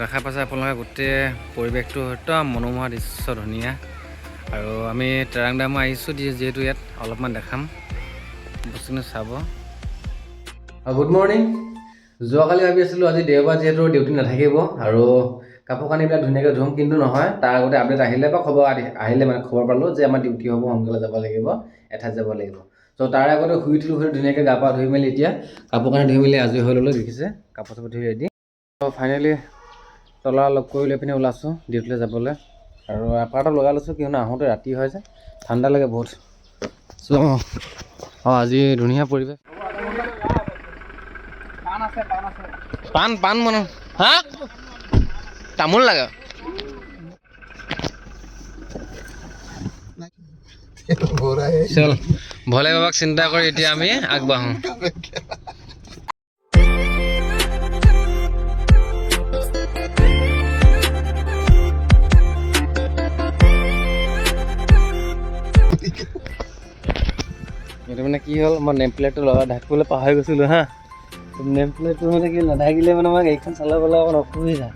দেখা পাইছে আপোনালোকে গোটেই পৰিৱেশটো একদম মনোমোহা দৃশ্য ধুনীয়া আৰু আমি ট্ৰেৰাংডামো আহিছোঁ যিহেতু ইয়াত অলপমান দেখাম বস্তুখিনি চাব। Good morning. যোৱাকালি ভাবি আছিলোঁ আজি দেওবাৰ যিহেতু ডিউটি নাথাকিব আৰু কাপোৰ কানিবিলাক ধুনীয়াকৈ ধুম, কিন্তু নহয়, তাৰ আগতে আপডেট আহিলে বা খবৰ আহিলে মানে খবৰ পালোঁ যে আমাৰ ডিউটি হ'ব, সোনকালে যাব লাগিব, এঠাইত যাব লাগিব। চ' তাৰ আগতে শুই উঠিলোঁ, ধুনীয়াকৈ গা পা ধুই মেলি এতিয়া কাপোৰ কানি ধুই মেলি আজৰি হৈ ল'লোঁ। দেখিছে কাপোৰ চাপোৰ ধুই ৰেডি। চ' ফাইনেলি তলা লগ কৰি লৈ পিনে ওলাইছোঁ ডিউটিলৈ যাবলৈ আৰু এপাৰটো লগাই লৈছোঁ, কিয়নো আহোঁতে ৰাতি হয় যে ঠাণ্ডা লাগে বহুত। চ' আজি ধুনীয়া পৰিৱেশ। পাণ মানে হা তামোল লাগে। চল ভলে বাবাক চিন্তা কৰি এতিয়া আমি আগবাঢ়ো। এইটো মানে কি হ'ল, মই নেম প্লেটটো ঢাকিবলৈ পাহৰি গৈছিলোঁ হা। নেম প্লেটটো মানে কি নাথাকিলে মানে মই গাড়ীখন চলাবলৈ অকণ অসুবিধা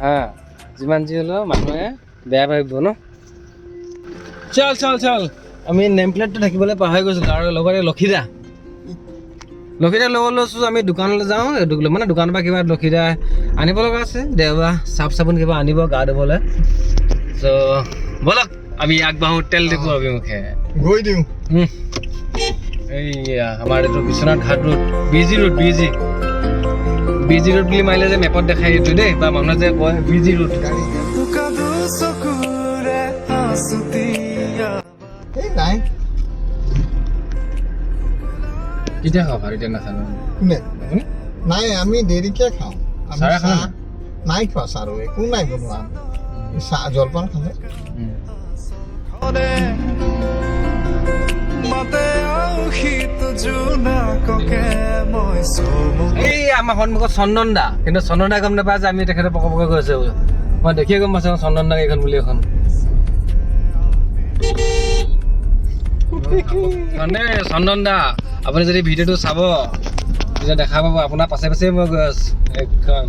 হা। যিমান যি হ'লেও মানুহে বেয়া ভাবিব ন। চল আমি নেম প্লেটটো ঢাকিবলৈ পাহৰি গৈছিলোঁ আৰু লগতে লক্ষীদা ল'ব লৈছোঁ। আমি দোকানলৈ যাওঁ, মানে দোকানৰ পৰা কিবা লক্ষীদা আনিব লগা আছে, দেওবাৰ চাফ চাবোন কিবা আনিব গা ধুবলৈ। চ' ব'লক আমি আগবাঢ়ো তেল ডিপু অভিমুখে গৈ দিওঁ। এইয়া আমাৰ এইটো Biswanath Ghat road, busy road বুলি মাৰিলে যে মেপত দেখাই এইটো দেই, বা মানুহে যে কয় বিজি ৰোড। কেতিয়া খাওঁ ভাত? এতিয়া নাখাওঁ। নাই, আমি দেৰিকে খাওঁ। নাই খোৱা চাহ একো নাই বনোৱা, চাহ জলপান খালে। এই আমাৰ সন্মুখত চন্দন দা, কিন্তু চন্দন দা গম নাপায় যে আমি তেখেতে পক পকে গৈছে। মই দেখিয়ে গম পাইছোঁ চন্দন দা এইখন বুলি এখন। চন্দন দা আপুনি যদি ভিডিঅ'টো চাব তেতিয়া দেখা পাব, আপোনাৰ পাছে পাছে মই গৈ আছোঁ। একদম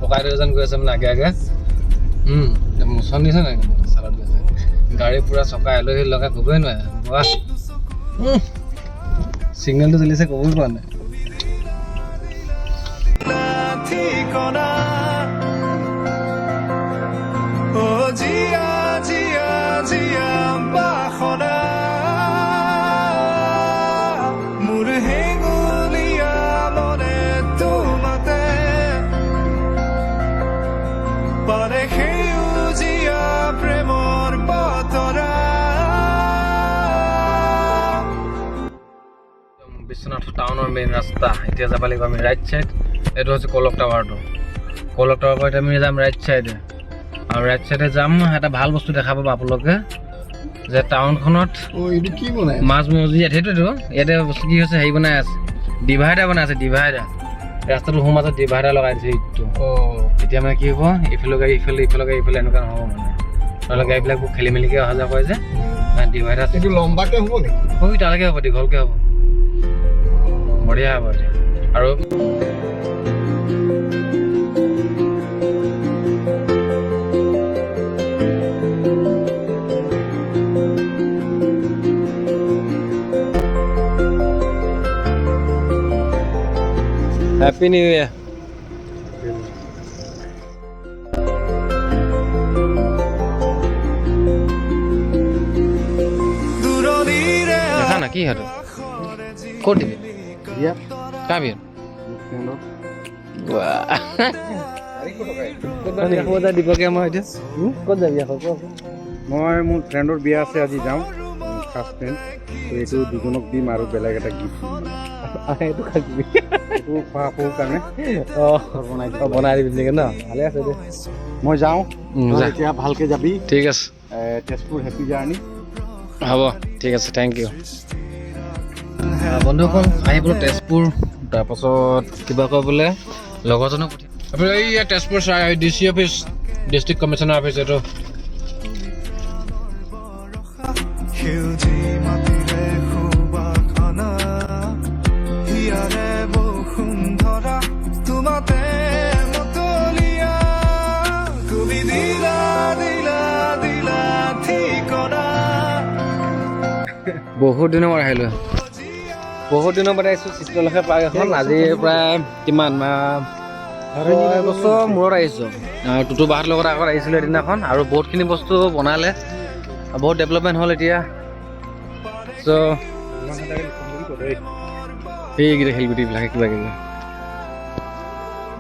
ককাই দুজন গৈ আছে মানে আগে মোচন দিছে নাই চালত গৈছে। গাড়ী পুৰা চকা এলহি লগাই ক'বই নোৱাৰে। বাহ, চিগনেলটো জ্বলিছে ক'বই পৰা নাই। বিশ্বনাথ টাউনৰ মেইন ৰাস্তা। এতিয়া যাব লাগিব আমি ৰাইট চাইড। এইটো হৈছে কলক টাৱাৰটো। কলক টাৱাৰৰ পৰা এতিয়া আমি যাম ৰাইট চাইডে, আৰু ৰাইট চাইডে যাম এটা ভাল বস্তু দেখা পাব আপোনালোকে, যে টাউনখনত মাছ মছজিদ। সেইটোতো ইয়াতে বস্তু কি হৈছে, হেৰি বনাই আছে, ডিভাইডাৰ বনাই আছে। ডিভাইডাৰ ৰাস্তাটো সোঁ মাজত ডিভাইডাৰ লগাই দিছে ইটো। এতিয়া মানে কি হ'ব, ইফালে গাড়ী ইফালে গাড়ী এনেকুৱা নহ'ব মানে, নহ'লে গাড়ীবিলাক বহুত খেলি মেলিকৈ অহা যোৱা কৰে যে। ডিভাইডাৰ লম্বাকে হ'ব নেকি? তালৈকে হ'ব, দীঘলকৈ হ'ব, বঢ়িয়া হ'ব। আৰু হ্যাপি নিউ ইয়ার। দেখা না কি হলো, ক'ত দিবি কা বিয়া? দিবকে মই এতিয়া ক'ত যাবি আকৌ? মই মোৰ ফ্ৰেণ্ডৰ বিয়া আছে, আজি যাওঁ। ফাৰ্ষ্ট ফ্ৰেণ্ড এইটো দুজনক দিম আৰু বেলেগ এটা গিফ্ট এইটো খাবি, এইটো খোৱা সৰুৰ কাৰণে বনাই দিবি চাগে ন? ভালে আছে দে, মই যাওঁ। এতিয়া ভালকৈ যাবি। ঠিক আছে, তেজপুৰ হেপী জাৰ্ণি। হ'ব, ঠিক আছে, থেংক ইউ। বন্ধুসকল আহি বোলো তেজপুৰ, তাৰপাছত কিবা কয় বোলে লগৰজনক পঠিয়াই আপুনি এই Tezpur DC office, district commissioner office. এইটো বসুন্ধৰা তোমাতে বহুত দিনৰ পৰা আহিলোঁ, বহুত দিনৰ পৰা আহিছোঁ চিত্ৰলেখা পাৰ্ক এখন। আজি প্ৰায় কিমান 6 বছৰ মূৰত আহিছোঁ। টুটু বাহঁতৰ লগত আগত আহিছিলোঁ এদিনাখন, আৰু বহুতখিনি বস্তু বনালে, বহুত ডেভেলপমেণ্ট হ'ল এতিয়া। চ' সেইকেইটা শিলগুটিবিলাক কিবা কিবি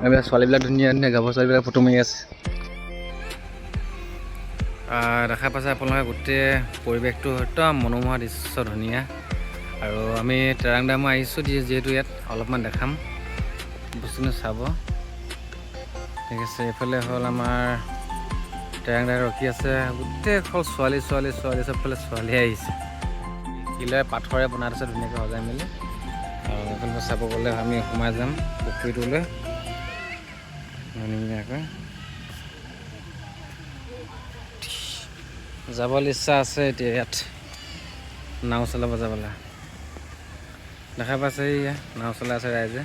এইবিলাক ছোৱালীবিলাক ধুনীয়া ধুনীয়া গাভৰু ছোৱালীবিলাক ফটো মাৰি আছে। দেখা পাইছে আপোনালোকে গোটেই পৰিৱেশটো একদম মনোমোহা দৃশ্য ধুনীয়া। আৰু আমি টেৰাং ডামো আহিছোঁ যিহেতু ইয়াত অলপমান দেখাম বস্তুখিনি চাব। ঠিক আছে, এইফালে হ'ল আমাৰ টেৰাং ডাম ৰখি আছে, গোটেই অকল ছোৱালী ছোৱালী ছোৱালী, চবফালে ছোৱালীয়ে আহিছে। শিলেৰে পাথৰে বনাই থৈছে ধুনীয়াকৈ সজাই মেলি। আৰু এইফালে চাব গ'লে আমি সোমাই যাম পুখুৰীটোলৈ ধুনীয়াকৈ। যাবলৈ ইচ্ছা আছে এতিয়া, ইয়াত নাও চলাব যাবলৈ দেখা পাইছে, এয়া নাও চলাই আছে ৰাইজে।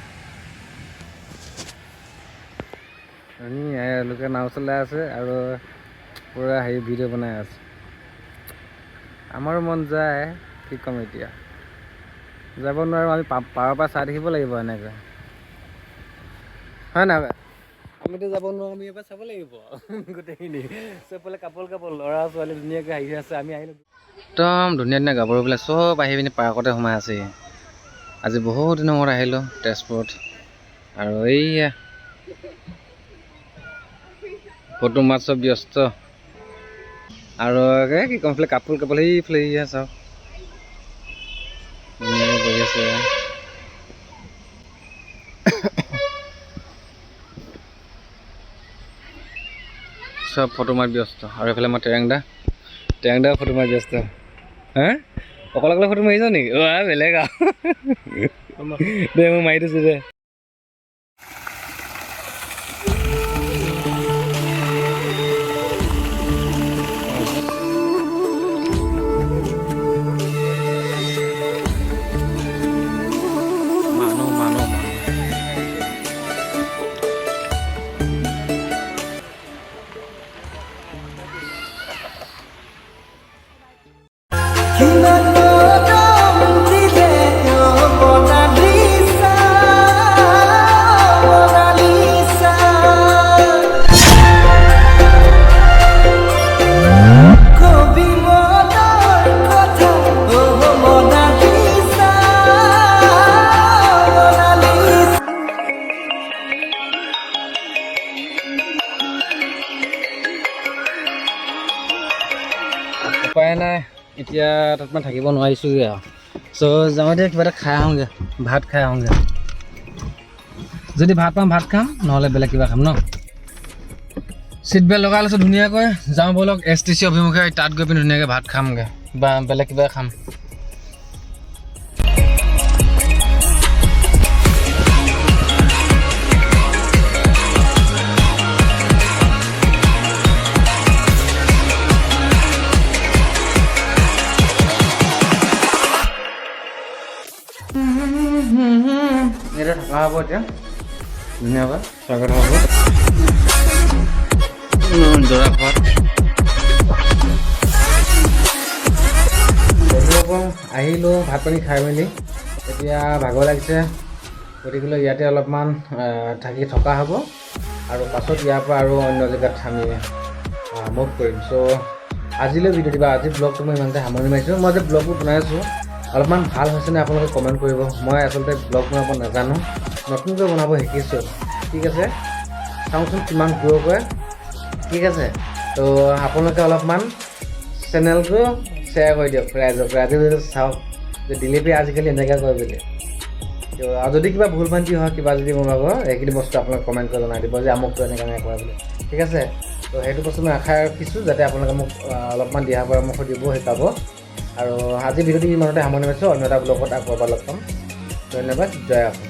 এওঁলোকে নাও চলাই আছে আৰু পূৰা ভিডিঅ' বনাই আছে। আমাৰো মন যায়, কি ক'ম এতিয়া, যাব নোৱাৰোঁ। আমি পাৰৰ পৰা চাই থাকিব লাগিব এনেকৈ, হয় নাই? আমিতো যাব নোৱাৰোঁ, আমি এবাৰ চাব লাগিব গোটেইখিনি। চবফালে কাপোৰ ল'ৰা ছোৱালী ধুনীয়াকৈ আহি আছে। আমি আহিলোঁ, একদম ধুনীয়া ধুনীয়া গাভৰুবিলাক চব আহি পিনি পাৰ্কতে সোমাই আছে। আজি বহুত দিনৰ মূৰত আহিলোঁ তেজপুৰত, আৰু এইয়া ফটো মাত চব ব্যস্ত। আৰু কি ক'ম, এইফালে কাপোৰ সেইফালে চাওক বহি আছে। চব ফটো মাৰি ব্যস্ত। আৰু এইফালে মই টেৰাং দা ফটো মাৰি ব্যস্ত। হা, অকলে অকলে ফটো মাৰিছ নেকি? বেলেগ আৰু দে মই মাৰি দিছোঁ দে। উপায় নাই, এতিয়া তাত মই থাকিব নোৱাৰিছোঁগৈ আৰু। চ' যাওঁ এতিয়া কিবা এটা খাই আহোঁগৈ, ভাত খাই আহোঁগৈ। যদি ভাত পাম ভাত খাম, নহ'লে বেলেগ কিবা খাম ন। চিট বেল্ট লগাই লৈছোঁ ধুনীয়াকৈ। যাওঁ ব'লক STC অভিমুখে, তাত গৈ পিনি ধুনীয়াকৈ ভাত খামগৈ বা বেলেগ কিবা খাম। ইয়াতে থকা হ'ব এতিয়া ধুনীয়াকৈ, স্বাগত হ'ব জোৰাঘাট। আহিলোঁ ভাত পানী খাই মেলি, এতিয়া ভাগৰ লাগিছে, গতিকে ইয়াতে অলপমান থকা হ'ব। আৰু পাছত ইয়াৰ পৰা আৰু অন্য জেগাত আমি মুভ কৰিম। চ' আজিলৈ ভিডিঅ' দিবা, আজি ব্লগটো মই ইমানতে সামৰণি মাৰিছোঁ। মই যে ব্লগবোৰ বনাই আছোঁ অলপমান ভাল হৈছেনে আপোনালোকে কমেণ্ট কৰিব। মই আচলতে ব্লগ বনাব নাজানো, নতুনকৈ বনাব শিকিছোঁ। ঠিক আছে, চাওঁচোন কিমান গ্ৰ' কৰে। ঠিক আছে, তো আপোনালোকে অলপমান চেনেলটো শ্বেয়াৰ কৰি দিয়ক ৰাইজক, ৰাইজে চাওক যে দিলীপে আজিকালি এনেকৈ কয় বুলি। আৰু যদি কিবা ভুল ভ্ৰান্তি হয়, কিবা যদি মোৰ ভাগৰ এইখিনি বস্তু আপোনালোকে কমেণ্ট কৰি জনাই দিব যে আমুকটো এনেকৈ কৰে বুলি। ঠিক আছে, তো সেইটো বস্তু মই আশা ৰাখিছোঁ যাতে আপোনালোকে মোক অলপমান দিহা পৰামৰ্শ দিব, শিকাব। আৰু আজি ভিডিঅ'টো ইমানতে সামৰণি মাৰিছোঁ, অন্য এটা ব্লগত আকৌ এবাৰ লগ পাম। ধন্যবাদ, জয় অসম।